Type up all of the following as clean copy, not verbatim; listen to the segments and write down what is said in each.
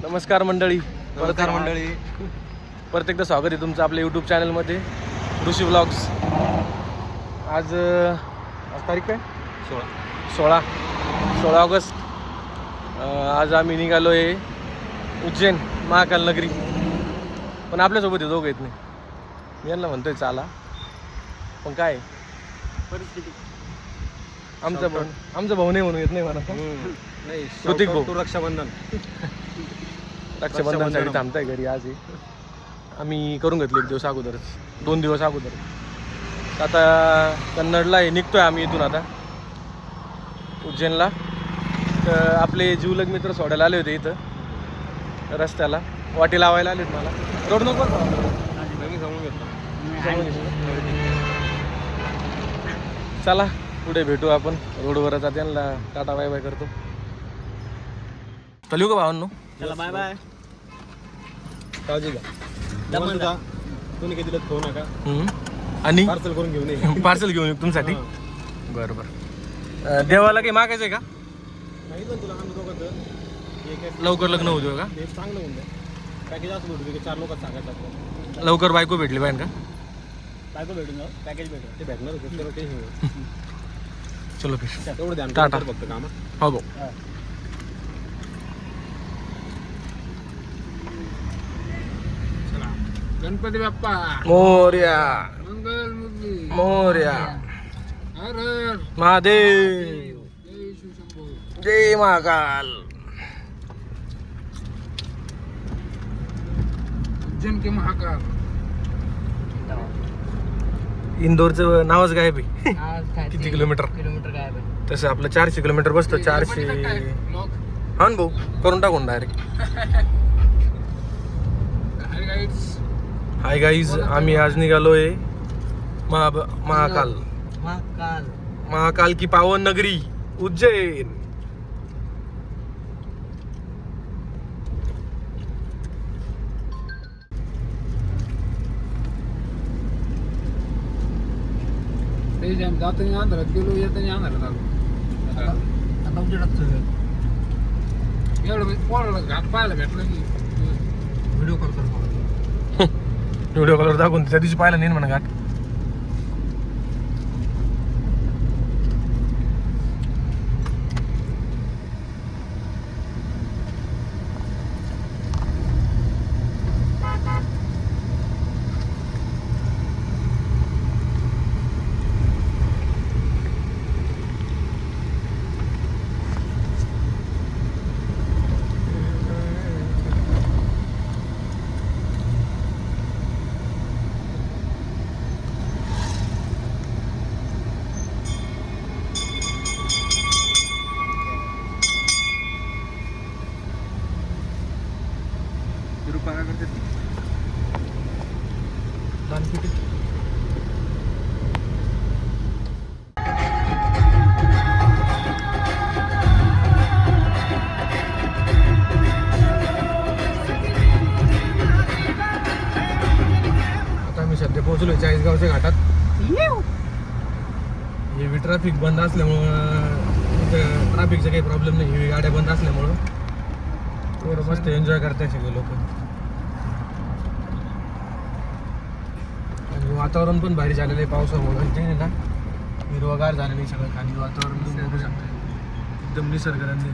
नमस्कार मंडळी. मंडळी परत एकदा स्वागत आहे तुमचं आपल्या यूट्यूब चॅनलमध्ये ऋषी व्लॉग्स. आज तारीख काय? 16 ऑगस्ट. आज आम्ही निघालो आहे उज्जैन महाकाल नगरी. पण आपल्यासोबत हे दोघं येत नाही. मी यांना म्हणतोय चाला, पण काय परिस्थिती आमचा भाऊ नाही म्हणून येत नाही मला. नाही ऋतिक भाऊ. रक्षाबंधनसाठी थांबताय घरी. आज आम्ही करून घेतलं 1 दिवस अगोदरच, 2 दिवस अगोदर. आता कन्नडला आहे, निघतोय आम्ही इथून आता उज्जैनला. तर आपले जीवलग मित्र सोडायला आले होते इथं रस्त्याला, वाटी लावायला आलेत मला. रोड नको चला पुढे भेटू आपण रोडवरच. आता त्यांना टाटा बाय बाय करतो. चल येऊ का भावांनो? चला बाय बाय. काळजी घ्या. तुम्ही किती दिलं खाऊ नका आणि पार्सल करून घेऊन ये. पार्सल घेऊन येऊ तुमच्यासाठी. बरं बरं. देवाला काही मागायचं आहे का? नाही पण तुला आम्ही दोघं लवकर लग्न होऊ देऊ का? ते चांगलं होऊन जाईल. पॅकेज असं भेटू की 4 लोकात सांगायचं आपलं. लवकर बायको भेटली पाहिजे का? बायको भेटून जाऊ, पॅकेज भेटून ते भेटणार होते तर काही नाही. चलो फिर. तेवढं ध्यान टाटा. कर फक्त कामात. हो भाऊ. गणपती बाप्पा मोर्या मंगल मुक्ती मोर्या. हर हर महादेव. जय शिवशंभो. जय महाकाल. उज्जैन के महाकाल. इंदोरचं नावच गायब आहे. किती किलोमीटर काय तसं आपलं 400 किलोमीटर बसतं. 400. हा ना भाऊ, करून टाकून डायरेक्ट. हाय गाईज, आम्ही आज निघालोय महाकाल की पावन नगरी उज्जैन. जाताना आंध्रात गेलो, येताना आंध्रात आलो. एवढं कोणाला घाट पाहायला भेटलं की व्हिडिओ कॉल करतो. व्हिडिओ कॉलवर दाखवून त्या दिवशी पाहिला नाही म्हणा घाट. आता आम्ही सध्या पोहोचलोय चाळीसगावच्या घाटात. हेवी ट्रॅफिक बंद असल्यामुळं ट्रॅफिकचा काही प्रॉब्लेम नाही. हेवी गाड्या बंद असल्यामुळं थोडं मस्त एन्जॉय करताय सगळे लोक. आणि वातावरण पण भारी झालेलं आहे पावसामुळं. ते ना हिरवगार झालेलं आहे सगळं. खाली वातावरण तुम्ही बघू शकता, एकदम निसर्गरम्य.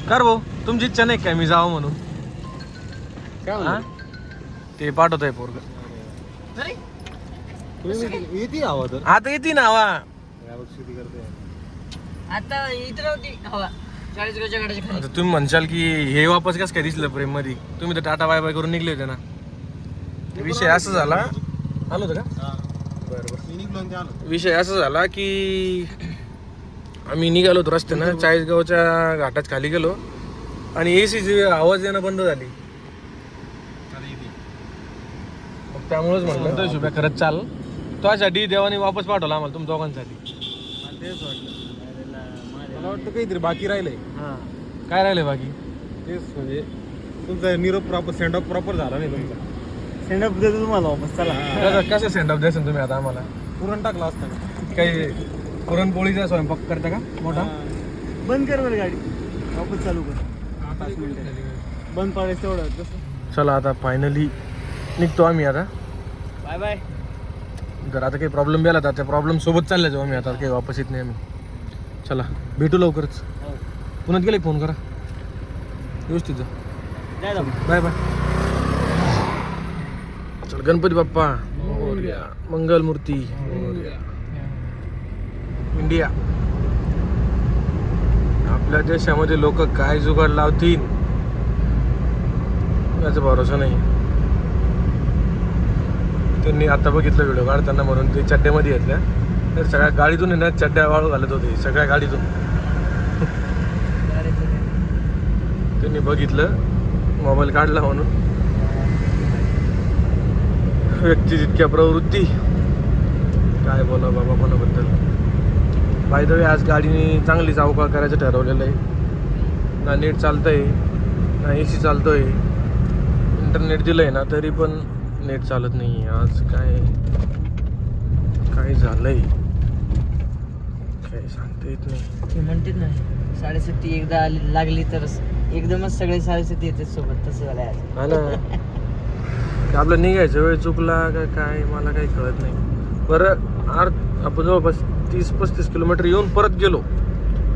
कर भाऊ, तुमची इच्छा नाही काय मी जावं म्हणून? काय ते पाठवतोय पोरग. येते हवा तर आता येते ना हवा. यावर्षी करते. आता इथं होती हवा. आता तुम्ही म्हणशाल की हे वापस कसं काय दिसलं प्रेम मध्ये, तुम्ही तर टाटा बाय बाय करून निघले होते ना. विषय असा झाला, आलो होतं का? बरं. मी निघलो आणि ते आलो. विषय असा झाला की आम्ही निघालो होतो रस्त्यानं, चाळीसगावच्या घाटात खाली गेलो आणि एसीची आवाज येणं बंद झाली. मग त्यामुळेच म्हटलं शुभ्या खरंच चाल, त्यासाठी देवाने वापस पाठवला आम्हाला तुम दोघांसाठी. तेच वाटलं. मला वाटतं काहीतरी बाकी राहिलंय. हां, काय राहिलं बाकी? तेच म्हणजे तुमचा निरोप प्रॉपर सेंड ऑफ प्रॉपर झाला नाही तुमचा. सेंडअप देतो तुम्हाला वापस. चला कसं सेंड ऑफ द्यायचं तुम्ही आता आम्हाला? पुरण टाकला असता का? काही पुरणपोळीचा स्वयंपाक करता का मोठा? बंद कर बरं गाडी, वापस चालू कर. आता बंद पाडायचं तेवढं तसं. चला आता फायनली निघतो आम्ही आता. Bye bye. जर आता काही प्रॉब्लेम गेला तर त्या प्रॉब्लेम सोबत चालले जाऊ आम्ही आता, काही वापस येत नाही आम्ही. चला भेटू लवकरच. पुण्यात गेले फोन करा, व्यवस्थित जा. Bye bye. चल गणपती बाप्पा मोरया, मंगलमूर्ती मोरया. इंडिया. आपल्या देशामध्ये लोक काय जुगाड लावतील याचा भरोसा नाही. त्यांनी आता बघितलं व्हिडिओ काढताना म्हणून ते चड्ड्यामध्ये घेतल्या, तर सगळ्या गाडीतून आहे ना चड्ड्या वाळू घालत होते सगळ्या गाडीतून. त्यांनी बघितलं, मोबाईल काढला म्हणून. व्यक्ती जितक्या प्रवृत्ती, काय बोला बाबा कोणाबद्दल. बाय द वे आज गाडीने चांगलीच अवकाळ करायचं ठरवलेलं आहे. ना नेट चालतंय ना AC चालतोय. इंटरनेट दिलंय ना तरी पण नेट चालत नाही. आज काय झालंय काय सांगता येत नाही. ते म्हणते ना 7:30 एकदा लागली तर एकदमच सगळे 7:30 येते सोबत, तसं झालं आज. हा ना, ते आपलं निघायचं वेळ चुकला का काय मला काही कळत नाही. बरं आपण जवळपास 30-35 किलोमीटर येऊन परत गेलो.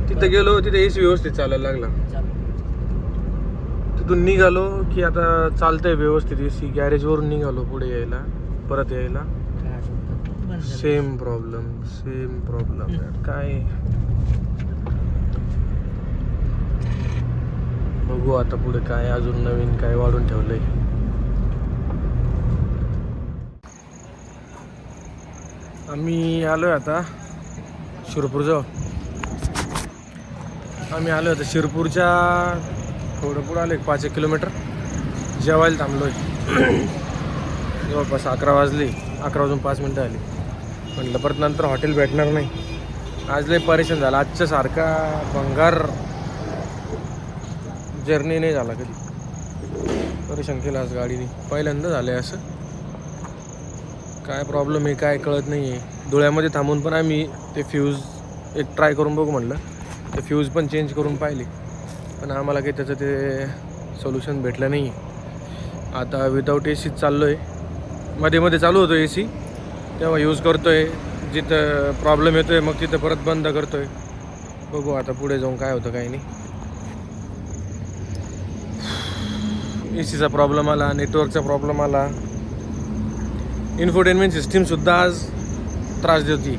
तिथे AC व्यवस्थित चालायला लागला. तिथून निघालो की आता चालतंय व्यवस्थित AC. गॅरेजवरून निघालो पुढे यायला, परत यायला सेम प्रॉब्लेम काय. बघू आता पुढे काय अजून नवीन काय वाढून ठेवलंय. आम्ही आलोय आता शिरपूरजवळ. आम्ही आलो होतो शिरपूरच्या थोडं पुढं आलो 5-1 किलोमीटर. जेवायला थांबलोय. जवळपास 11 वाजले. 11 वाजून 5 मिनटं आली. म्हटलं परत नंतर हॉटेल भेटणार नाही. आज लय परेशान झाला. आजच्या सारखा भंगार जर्नी नाही झाला कधी. परेशान केलं आज गाडीने, पहिल्यांदा झालं आहे असं. काय प्रॉब्लेम आहे काय कळत नाही आहे. धुळ्यामध्ये थांबून पण आम्ही ते फ्यूज एक ट्राय करून बघू म्हटलं. ते फ्यूज पण चेंज करून पाहिले, पण आम्हाला काही त्याचं ते सोल्युशन भेटलं नाही. आता विदाऊट AC चाललो आहे. मध्ये मध्ये चालू होतो AC, तेव्हा यूज करतो आहे. जिथं प्रॉब्लेम येतो आहे मग तिथं परत बंद करतो आहे. बघू आता पुढे जाऊन काय होतं काही नाही. ACचा प्रॉब्लेम आला, नेटवर्कचा प्रॉब्लेम आला. इन्फोटेनमेंट सिस्टीमसुद्धा आज त्रास देते.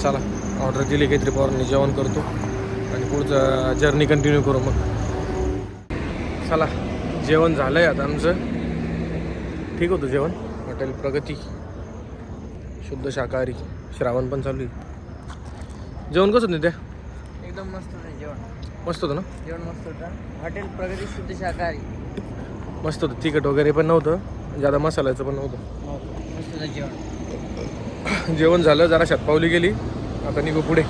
चला ऑर्डर दिली काहीतरी पोरांनी, जेवण करतो आणि पुढचं जर्नी कंटिन्यू करू. मग चला जेवण झालं आहे आता आमचं. ठीक होतं जेवण. हॉटेल प्रगती, शुद्ध शाकाहारी. श्रावण पण चालू आहे. जेवण कसं होतं त्या? एकदम मस्त होतं जेवण. मस्त होतं ना जेवण मस्त होतं. हॉटेल प्रगती शुद्ध शाकाहारी. मस्त होतं. तिखट वगैरे पण नव्हतं, ज्यादा मसाल्याचं पण नव्हतं. मस्त होतं जेवण. जेवण झालं, जरा शतपावली गेली. आता निघू पुढे.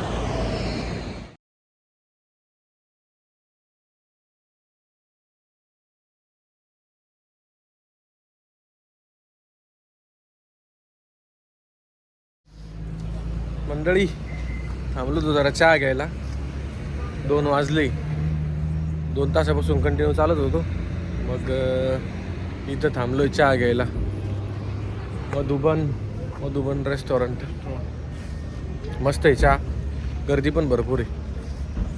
मंडळी थांबलो तो जरा चहा घ्यायला. 2 वाजले. 2 तासापासून कंटिन्यू चालत होतो. मग इथं थांबलो आहे चहा घ्यायला. मधुबन रेस्टॉरंट. मस्त आहे चहा, गर्दी पण भरपूर आहे.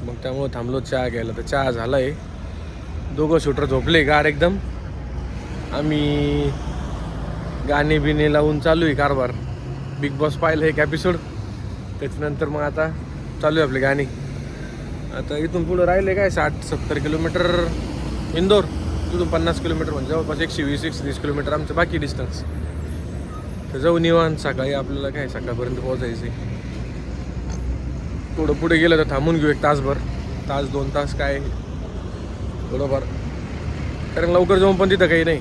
मग त्यामुळं थांबलो चहा घ्यायला. तर चहा झाला आहे. दोघं शूटर झोपले गार एकदम. आम्ही गाणे बिणे लावून चालू आहे कारभार. बिग बॉस पाहिलं एक एपिसोड, त्याच्यानंतर मग आता चालू आहे आपली गाणी. आता इथून पुढं राहिले काय 60-70 किलोमीटर इंदोर. तिथून 50 किलोमीटर म्हणजे जवळपास 120-130 किलोमीटर आमचं बाकी डिस्टन्स. तर जाऊ निवांत. सकाळी आपल्याला काय सकाळपर्यंत पोहोचायचं आहे. थोडं पुढे गेलं तर थांबून घेऊ 1 तासभर, 1-2 तास काय थोडंफार, कारण लवकर जाऊन पण तिथं काही नाही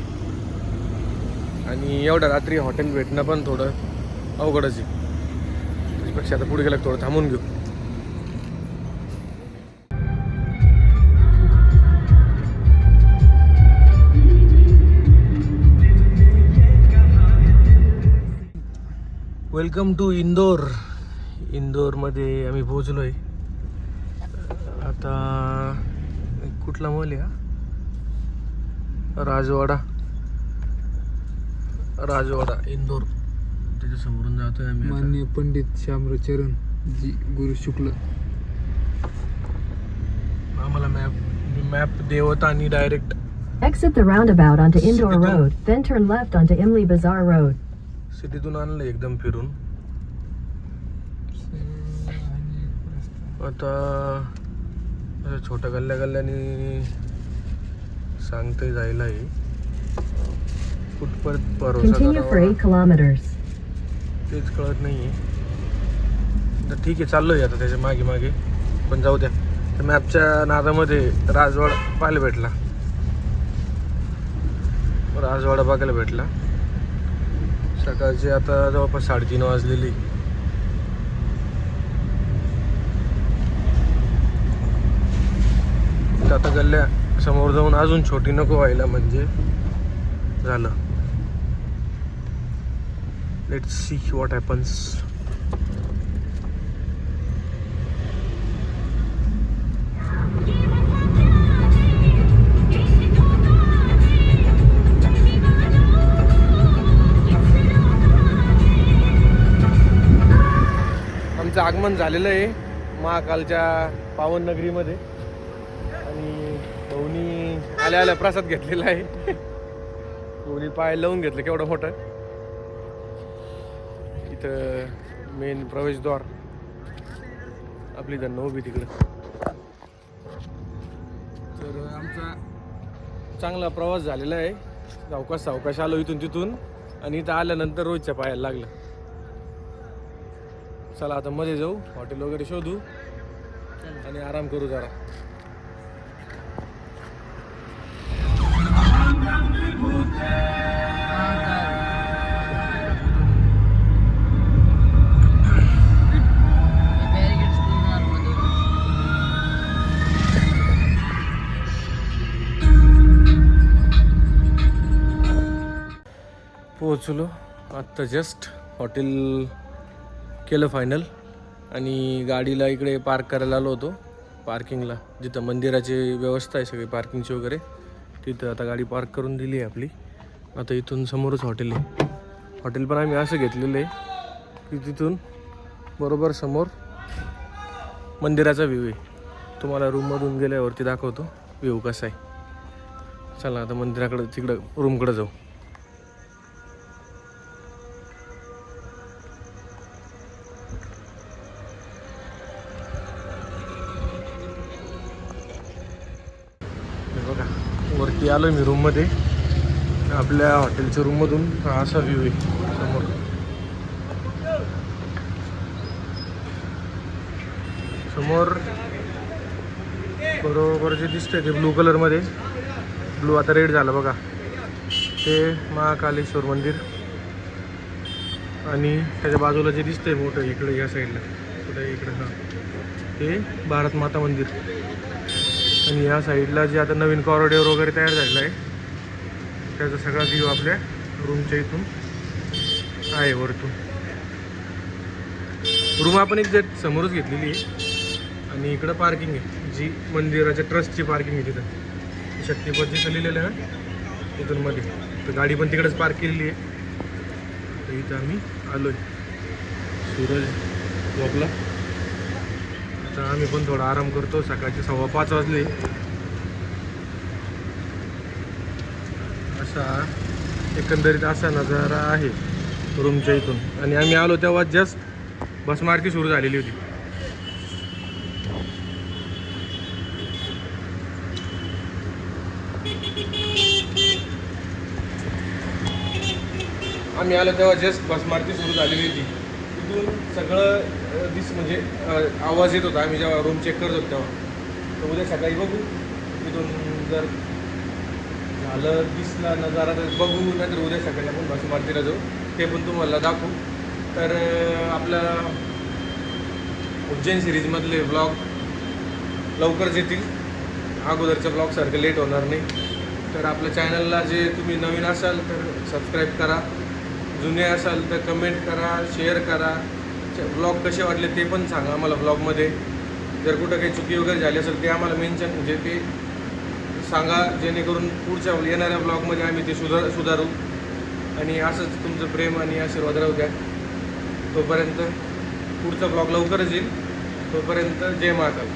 आणि एवढ्या रात्री हॉटेल भेटणं पण थोडं अवघडच आहे. त्याच्यापेक्षा आता पुढे गेलं थोडं थांबून घेऊ. Welcome to Indore. इंदोरमध्ये आम्ही पोहोचलो आहे. आता कुठला मॉल आहे हा? राजवाडा इंदोर. त्याच्या समोरून जातोय आम्ही. माननीय पंडित श्यामराव चरण जी गुरु शुक्ल. आम्हाला मॅप देवता आणि direct Exit the roundabout onto Indoor Road, then turn left onto Imli Bazaar Road. सिटीतून आणलं एकदम फिरून. आता छोट्या गल्ल्याने सांगते जायला आहे. कुठपर्यंत भरोसा Continue for 8 kilometers. तेच कळत नाही आहे. तर ठीक आहे, चाललोय आता त्याच्या मागे पण जाऊ द्या. तर मॅपच्या नादामध्ये राजवाडा पाहायला भेटला. सकाळचे आता जवळपास 3:30 वाजलेली. तर आता गल्ल्या समोर जाऊन अजून छोटी नको व्हायला म्हणजे झालं. Let's see what happens. आमचं आगमन झालेलं आहे महाकालच्या पावन नगरीमध्ये आणि भाऊनी आल्या प्रसाद घेतलेला आहे. भाऊनी पाय लावून घेतलं केवढं मोठं. इथं मेन प्रवेशद्वार आपली धन्न उभी तिकडं. तर आमचा चांगला प्रवास झालेला आहे. सावकाश आलो इथून तिथून आणि इथं आल्यानंतर रोजच्या पायाला लागलं. चला आता मध्ये जाऊ, हॉटेल वगैरे शोधू आणि आराम करू जरा. पोहोचलो आत्ता जस्ट. हॉटेल केलं फायनल आणि गाडीला इकडे पार्क करायला आलो होतो पार्किंगला, जिथं मंदिराची व्यवस्था आहे सगळी पार्किंगची वगैरे. तिथं आता गाडी पार्क करून दिली आहे आपली. आता इथून समोरच हॉटेल आहे. हॉटेल पण आम्ही असं घेतलेलं आहे की तिथून बरोबर समोर मंदिराचा व्ह्यू आहे. तुम्हाला रूममधून गेल्यावरती दाखवतो व्ह्यू कसा आहे. चला आता मंदिराकडं तिकडं रूमकडं जाऊ. बघा वरती आलो मी रूममध्ये. आपल्या हॉटेलच्या रूममधून असा व्ह्यू आहे समोर. बरोबर जे दिसतंय ते ब्लू कलरमध्ये, ब्लू आता रेड झालं बघा, ते महाकालेश्वर मंदिर. आणि त्याच्या बाजूला जे दिसतंय मोठं इकडे या साईडला कुठे इकडे हां ते भारत माता मंदिर. आणि या साईडला जे आता नवीन कॉरिडॉर वगैरे तयार झालेलं आहे त्याचा सगळा व्ह्यू आपल्या रूमच्या इथून आहे वरतून. रूम आपण एक्झॅक्ट समोरच घेतलेली आहे आणि इकडं पार्किंग आहे जी मंदिराच्या ट्रस्टची पार्किंग आहे. तिथं शक्तिपथ जिथं लिहिलेलं आहे ना तिथून मध्ये, तर गाडी पण तिकडेच पार्क केलेली आहे. तर इथं आम्ही आलो आहे. सूरज झोपला. आता आम्ही पण थोडा आराम करतो. सकाळचे 5:15 वाजले. असा एकंदरीत असा नजारा आहे रूमच्या इथून. आणि आम्ही आलो तेव्हा जस्ट बस मार्गी सुरू झालेली होती. आम्ही आलो तेव्हा जस्ट बस मारती सुरू झालेली होती. तिथून सगळं म्हणजे आवाज येत होता. आम्ही जेव्हा रूम चेक करत होतो तेव्हा. तर उद्या सकाळी बघू तिथून जर झालं दिसला नजारा तर बघू, नाहीतर उद्या सकाळी आपण बस मारतीला जाऊ, ते पण तुम्हाला दाखवू. तर आपल्या उज्जैन सिरीजमधले ब्लॉग लवकरच येतील. अगोदरच्या ब्लॉगसारखं लेट होणार नाही. तर आपल्या चॅनलला जे तुम्ही नवीन असाल तर सबस्क्राईब करा, जुने असाल तर कमेंट करा, शेअर करा. ब्लॉग कसे वाटले ते पण सांगा आम्हाला ब्लॉगमध्ये. जर कुठं काही चुकी वगैरे झाली असेल ते आम्हाला मेन्शन म्हणजे ते सांगा, जेणेकरून पुढच्या येणाऱ्या ब्लॉगमध्ये आम्ही ते सुधारू. आणि असंच तुमचं प्रेम आणि आशीर्वाद राहू द्या. तोपर्यंत पुढचा ब्लॉग लवकरच येईल. तोपर्यंत जय महाकाल.